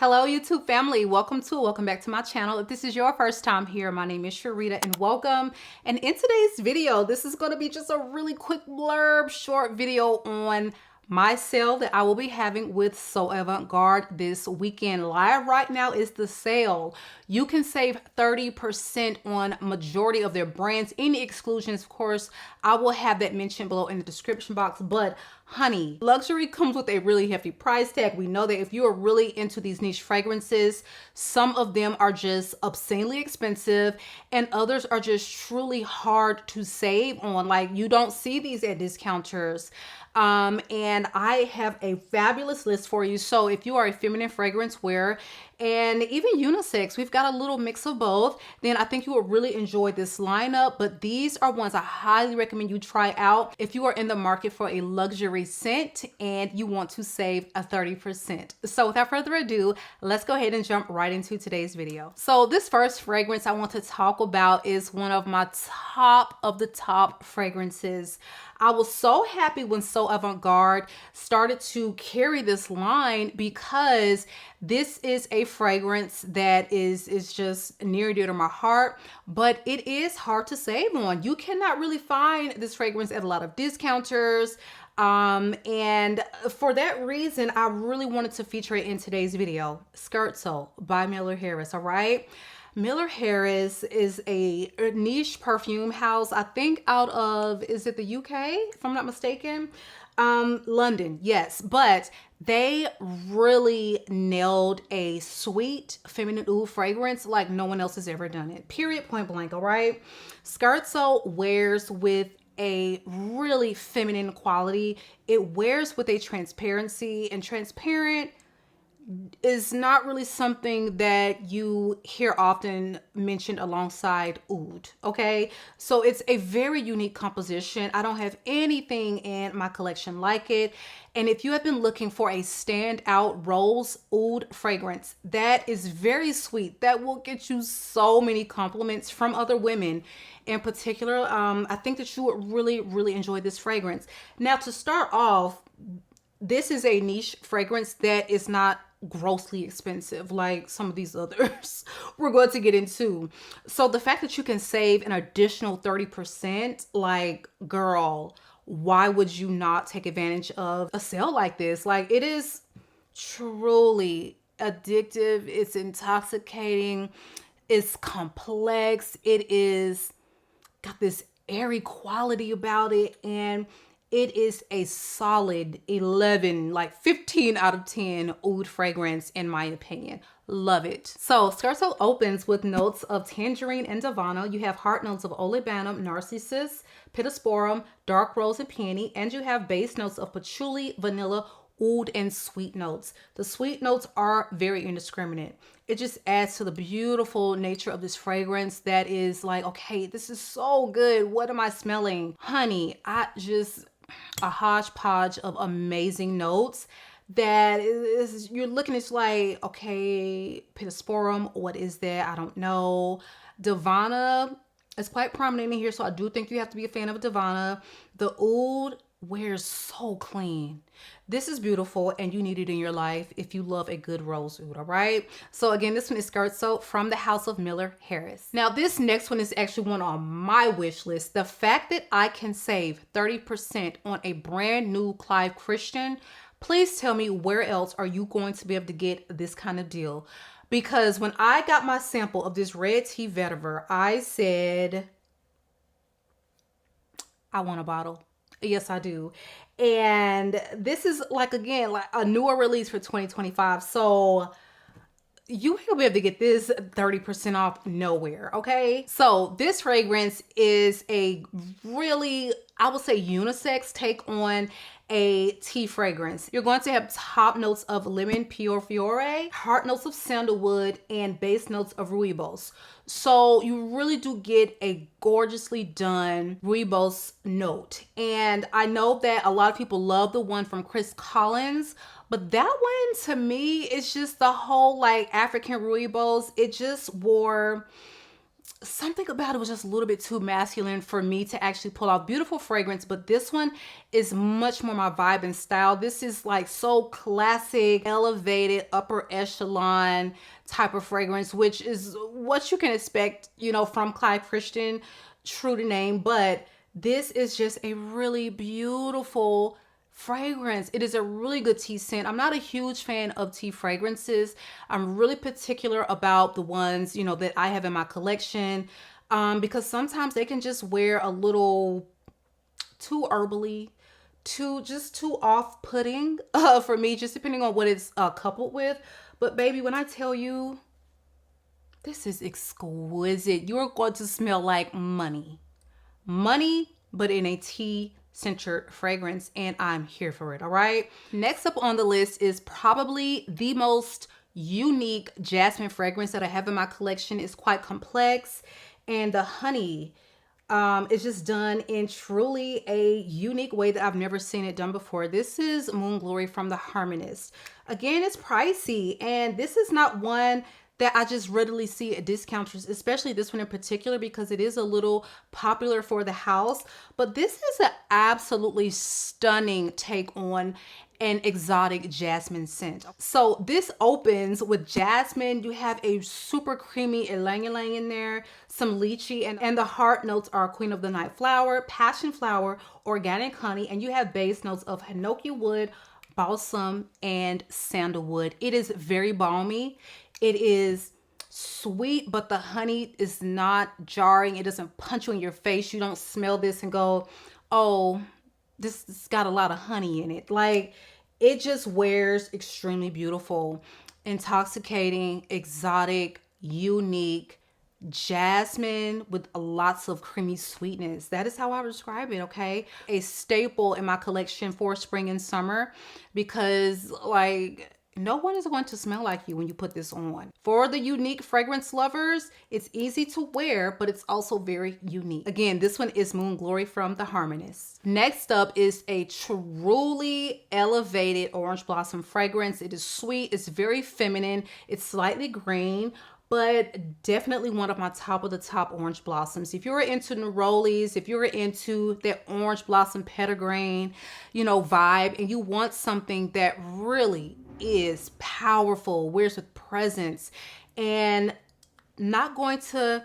Hello YouTube family, welcome back to my channel. If this is your first time here, my name is Sharida and welcome. And in today's video, this is going to be just a really quick blurb, short video on my sale that I will be having with So Avant-Garde this weekend. Live right now is the sale. You can save 30% on majority of their brands. Any exclusions, of course, I will have that mentioned below in the description box. But honey, luxury comes with a really hefty price tag. We know that if you are really into these niche fragrances, some of them are just obscenely expensive and others are just truly hard to save on. Like, you don't see these at discounters. And I have a fabulous list for you. So if you are a feminine fragrance wearer and even unisex, we've got a little mix of both, then I think you will really enjoy this lineup. But these are ones I highly recommend you try out if you are in the market for a luxury scent and you want to save a 30%. So without further ado, let's go ahead and jump right into today's video. So this first fragrance I want to talk about is one of my top of the top fragrances. I was so happy when So Avant-Garde started to carry this line because this is a fragrance that is just near and dear to my heart, but it is hard to save on. You cannot really find this fragrance at a lot of discounters. And for that reason, I really wanted to feature it in today's video. Skirtzo by Miller Harris, all right? Miller Harris is a niche perfume house, I think out of, is it the UK, if I'm not mistaken? London, yes. But they really nailed a sweet feminine oud fragrance like no one else has ever done it. Period, point blank, all right? Skirtzo wears with a really feminine quality. It wears with a transparency, and transparent is not really something that you hear often mentioned alongside oud, okay? So it's a very unique composition. I don't have anything in my collection like it. And if you have been looking for a standout rose oud fragrance that is very sweet, that will get you so many compliments from other women in particular, I think that you would really enjoy this fragrance. Now, to start off, this is a niche fragrance that is not grossly expensive like some of these others we're going to get into. So the fact that you can save an additional 30%, like, girl, why would you not take advantage of a sale like this? Like, it is truly addictive, it's intoxicating, it's complex, it is got this airy quality about it, and it is a solid 11, like 15 out of 10 oud fragrance in my opinion. Love it. So Skirtzo opens with notes of tangerine and davana. You have heart notes of olibanum, narcissus, pittosporum, dark rose, and peony. And you have base notes of patchouli, vanilla, oud, and sweet notes. The sweet notes are very indiscriminate. It just adds to the beautiful nature of this fragrance that is like, okay, this is so good. What am I smelling? Honey, a hodgepodge of amazing notes that is, you're looking, it's like, okay, pittosporum, what is that? I don't know. Davana is quite prominent in here, so I do think you have to be a fan of Davana. The oud wears so clean. This is beautiful, and you need it in your life if you love a good rose oud, all right? So again, this one is Skirtzo from the house of Miller Harris. Now, this next one is actually one on my wish list. The fact that I can save 30% on a brand new Clyde Christian, please tell me where else are you going to be able to get this kind of deal? Because when I got my sample of this red tea vetiver, I said, I want a bottle. Yes, I do. And this is, like, again, like a newer release for 2025. So you will be able to get this 30% off nowhere, okay? So this fragrance is a really, I would say, unisex take on a tea fragrance. You're going to have top notes of lemon pure fiore, heart notes of sandalwood, and base notes of rooibos. So you really do get a gorgeously done rooibos note. And I know that a lot of people love the one from Chris Collins, but that one to me is just the whole like African rooibos. It just wore something about it was just a little bit too masculine for me to actually pull off. Beautiful fragrance, but this one is much more my vibe and style. This is like so classic, elevated, upper echelon type of fragrance, which is what you can expect, you know, from Clyde Christian, true to name. But this is just a really beautiful fragrance. It is a really good tea scent. I'm not a huge fan of tea fragrances. I'm really particular about the ones, you know, that I have in my collection, because sometimes they can just wear a little too herbally, too off-putting for me, just depending on what it's coupled with. But baby, when I tell you, this is exquisite. You're going to smell like money, but in a tea centered fragrance, and I'm here for it. All right, next up on the list is probably the most unique jasmine fragrance that I have in my collection. It's quite complex, and the honey is just done in truly a unique way that I've never seen it done before. This is Moonong Glory from the Harmonist. Again, it's pricey, and this is not one that I just readily see at discounters, especially this one in particular, because it is a little popular for the house. But this is an absolutely stunning take on an exotic jasmine scent. So this opens with jasmine. You have a super creamy ylang ylang in there, some lychee, and the heart notes are queen of the night flower, passion flower, organic honey, and you have base notes of hinoki wood, balsam, and sandalwood. It is very balmy. It is sweet, but the honey is not jarring. It doesn't punch you in your face. You don't smell this and go, oh, this has got a lot of honey in it. Like, it just wears extremely beautiful, intoxicating, exotic, unique jasmine with lots of creamy sweetness. That is how I would describe it, okay? A staple in my collection for spring and summer, because like, no one is going to smell like you when you put this on. For the unique fragrance lovers, it's easy to wear, but it's also very unique. Again, this one is Moonong Glory from the Harmonist. Next up is a truly elevated orange blossom fragrance. It is sweet, it's very feminine, it's slightly green, but definitely one of my top of the top orange blossoms. If you're into nerolies, if you're into that orange blossom petitgrain, you know, vibe, and you want something that really is powerful, wears with presence, and not going to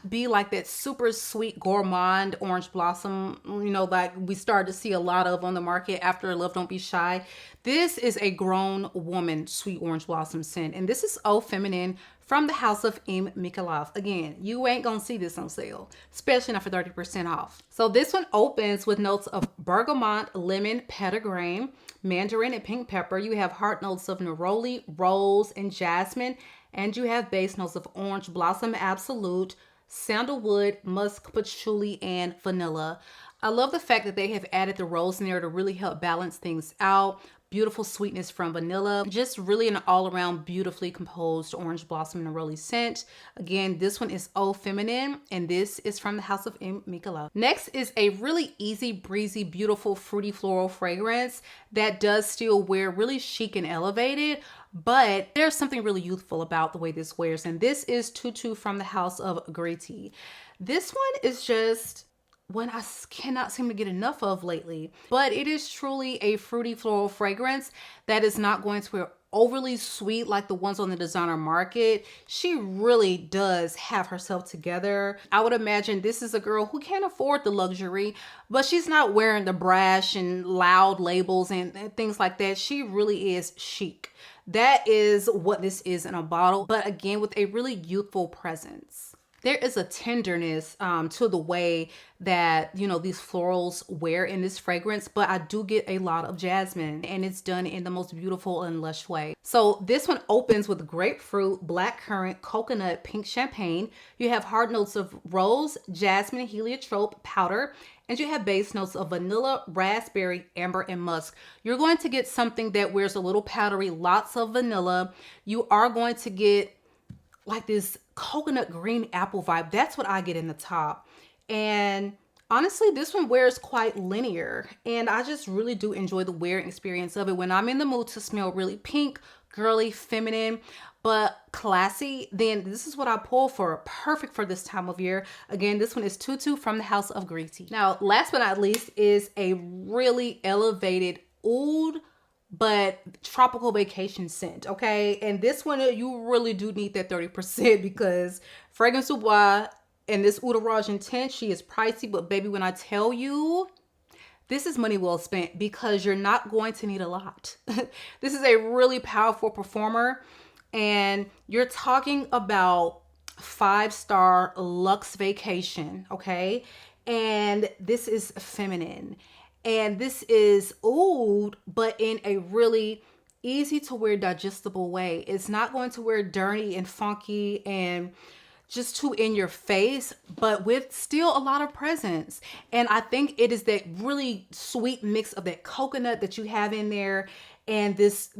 be like that super sweet gourmand orange blossom, you know, like we started to see a lot of on the market after Love Don't Be Shy. This is a grown woman sweet orange blossom scent, and this is Eau Feminine from the house of M. Mikolov. Again, you ain't gonna see this on sale, especially not for 30% off. So this one opens with notes of bergamot, lemon, petitgrain, mandarin, and pink pepper. You have heart notes of neroli, rose, and jasmine, and you have base notes of orange blossom absolute, sandalwood, musk, patchouli, and vanilla. I love the fact that they have added the rose in there to really help balance things out. Beautiful sweetness from vanilla. Just really an all-around beautifully composed orange blossom neroli scent. Again, this one is Eau Feminine, and this is from the house of M. Mikolov. Next is a really easy breezy, beautiful fruity floral fragrance that does still wear really chic and elevated, but there's something really youthful about the way this wears, and this is Tutu from the house of Griti. This one is just one I cannot seem to get enough of lately, but it is truly a fruity floral fragrance that is not going to be overly sweet like the ones on the designer market. She really does have herself together. I would imagine this is a girl who can't afford the luxury, but she's not wearing the brash and loud labels and things like that. She really is chic. That is what this is in a bottle, but again, with a really youthful presence. There is a tenderness to the way that, you know, these florals wear in this fragrance, but I do get a lot of jasmine, and it's done in the most beautiful and lush way. So this one opens with grapefruit, blackcurrant, coconut, pink champagne. You have hard notes of rose, jasmine, heliotrope, powder, and you have base notes of vanilla, raspberry, amber, and musk. You're going to get something that wears a little powdery, lots of vanilla. You are going to get like this coconut green apple vibe. That's what I get in the top. And honestly, this one wears quite linear, and I just really do enjoy the wearing experience of it. When I'm in the mood to smell really pink, girly, feminine, but classy, then this is what I pull for. Perfect for this time of year. Again, this one is Tutu from the House of Greasy. Now, last but not least is a really elevated oud but tropical vacation scent, okay? And this one, you really do need that 30% because Fragrance Du Bois and this Udaraj Intense, she is pricey, but baby, when I tell you, this is money well spent because you're not going to need a lot. This is a really powerful performer, and you're talking about 5-star luxe vacation, okay? And this is feminine. And this is oud, but in a really easy to wear, digestible way. It's not going to wear dirty and funky and just too in your face, but with still a lot of presence. And I think it is that really sweet mix of that coconut that you have in there and this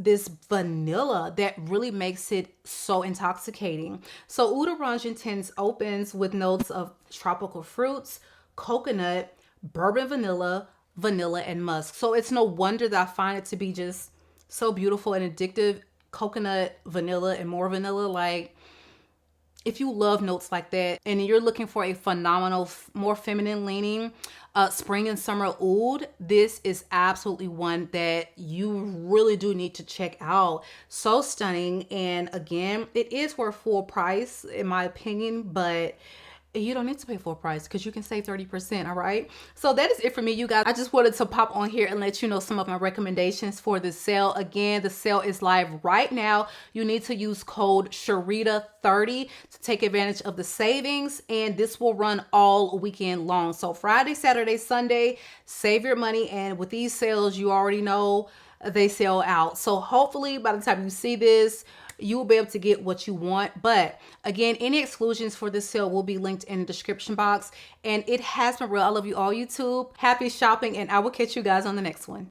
vanilla that really makes it so intoxicating. So Udaraj Intense opens with notes of tropical fruits, coconut, bourbon vanilla, and musk. So it's no wonder that I find it to be just so beautiful and addictive. Coconut, vanilla, and more vanilla. Like, if you love notes like that and you're looking for a phenomenal, more feminine leaning spring and summer oud, this is absolutely one that you really do need to check out. So stunning. And again, it is worth full price in my opinion, but you don't need to pay full price because you can save 30%. All right. So that is it for me, you guys. I just wanted to pop on here and let you know some of my recommendations for the sale. Again, the sale is live right now. You need to use code Sharida30 to take advantage of the savings, and this will run all weekend long. So Friday, Saturday, Sunday, save your money. And with these sales, you already know they sell out. So hopefully by the time you see this, you will be able to get what you want. But again, any exclusions for this sale will be linked in the description box. And it has been real. I love you all, YouTube. Happy shopping, and I will catch you guys on the next one.